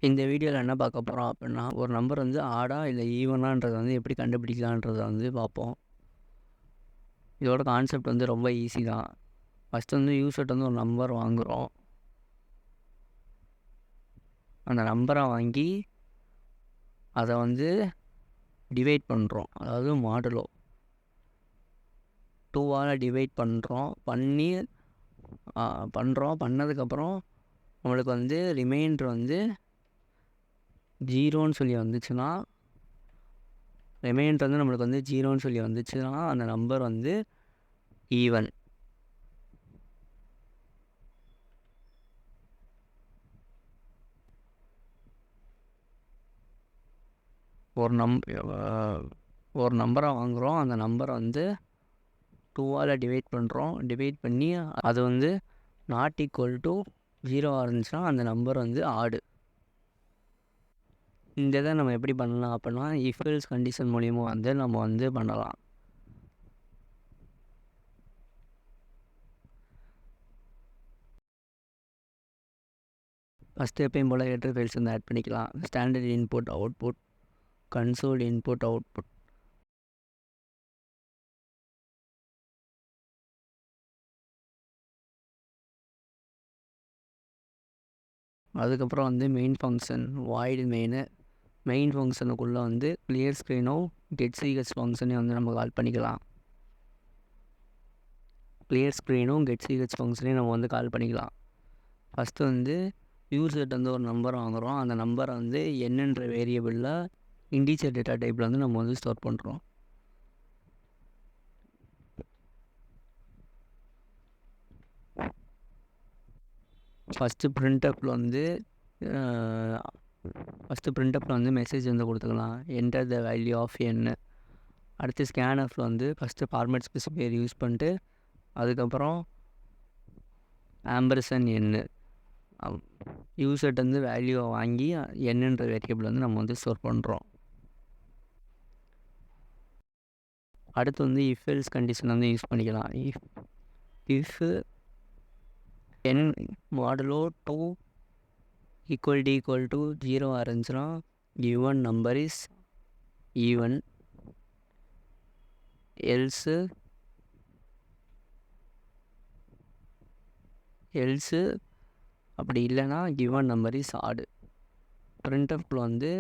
இந்த வீடியோவில் என்ன பார்க்க போகிறோம் அப்படின்னா, ஒரு நம்பர் வந்து ஆடா இல்லை ஈவனான்றதை வந்து எப்படி கண்டுபிடிக்கலான்றதை வந்து பார்ப்போம். இதோட கான்செப்ட் வந்து ரொம்ப ஈஸி தான். ஃபஸ்ட்டு வந்து யூசர்கிட்ட வந்து ஒரு நம்பர் வாங்குகிறோம். அந்த நம்பரை வாங்கி அதை வந்து டிவைட் பண்ணுறோம். அதாவது மாடுலோ 2ஆல் டிவைட் பண்ணதுக்கப்புறம் நம்மளுக்கு வந்து ரிமைண்டர் வந்து 0ன்னு சொல்லி வந்துச்சுன்னா அந்த நம்பர் வந்து ஈவன். ஒரு நம்பரை வாங்குகிறோம். அந்த நம்பரை வந்து 2ஆல் டிவைட் பண்ணி அது வந்து நாட் ஈக்குவல் டு 0 இருந்துச்சுன்னா அந்த நம்பர் வந்து ஆடு. இந்த இதை நம்ம எப்படி பண்ணலாம் அப்படின்னா, இஃப் எல்ஸ் கண்டிஷன் மூலிமா வந்து நம்ம வந்து பண்ணலாம். ஃபஸ்ட்டு எப்பயும் போல் ஹெடர் ஃபைல்ஸ் வந்து ஆட் பண்ணிக்கலாம். Standard input output, console input output, அதுக்கப்புறம் வந்து மெயின் ஃபங்க்ஷன் வாய்டு மெயின் ஃபங்க்ஷனுக்குள்ளே வந்து கிளியர் ஸ்க்ரீனும் கெட்சிஹெச் ஃபங்க்ஷனையும் வந்து நம்ம கால் பண்ணிக்கலாம். நம்ம வந்து கால் பண்ணிக்கலாம். ஃபஸ்ட்டு வந்து யூசர்கிட்ட வந்து ஒரு நம்பர் வாங்குகிறோம். அந்த நம்பரை வந்து என்னன்ற வேரியபிளில் இண்டீஜர் டேட்டா டைப்பில் வந்து நம்ம வந்து ஸ்டோர் பண்ணுறோம். ஃபஸ்ட்டு பிரிண்டப்பில் வந்து மெசேஜ் வந்து கொடுத்துக்கலாம், என்டர் த வேல்யூ ஆஃப் என். அடுத்து ஸ்கேனஃபில் வந்து ஃபஸ்ட்டு ஃபார்மேட் ஸ்பெசிஃபையர் யூஸ் பண்ணிட்டு அதுக்கப்புறம் ஆம்பர்சன் என் யூசர்கிட்ட வந்து வேல்யூவை வாங்கி என்னன்ற வேரியபிள் வந்து நம்ம வந்து ஸ்டோர் பண்ணுறோம். அடுத்து வந்து இஃப் எல்ஸ் கண்டிஷன் வந்து யூஸ் பண்ணிக்கலாம். If n modulo 2 equal to 0 இருந்துச்சுன்னா given number is even, else அப்படி இல்லைன்னா given number is odd. printfல வந்து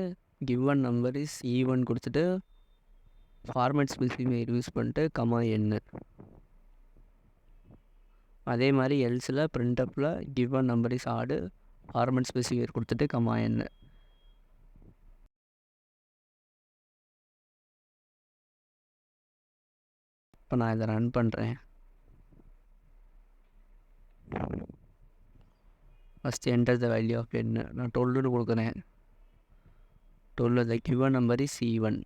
given number is even கொடுத்துட்டு ஃபார்மேட் ஸ்பெசிஃபையர் யூஸ் பண்ணிட்டு கமா என். அதே மாதிரி எல்ஸில் பிரிண்டப்பில் given number is odd, format specifier கொடுத்துட்டு கமா என். இப்போ நான் இதை ரன் பண்ணுறேன். First enter the value of N நான் 12 கொடுக்குறேன். 12 the given number is even.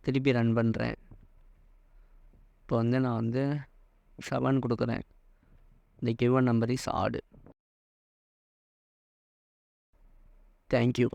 திருப்பி ரன் பண்ணுறேன். இப்போ வந்து நான் வந்து 7 கொடுக்குறேன். The given number is odd. Thank you.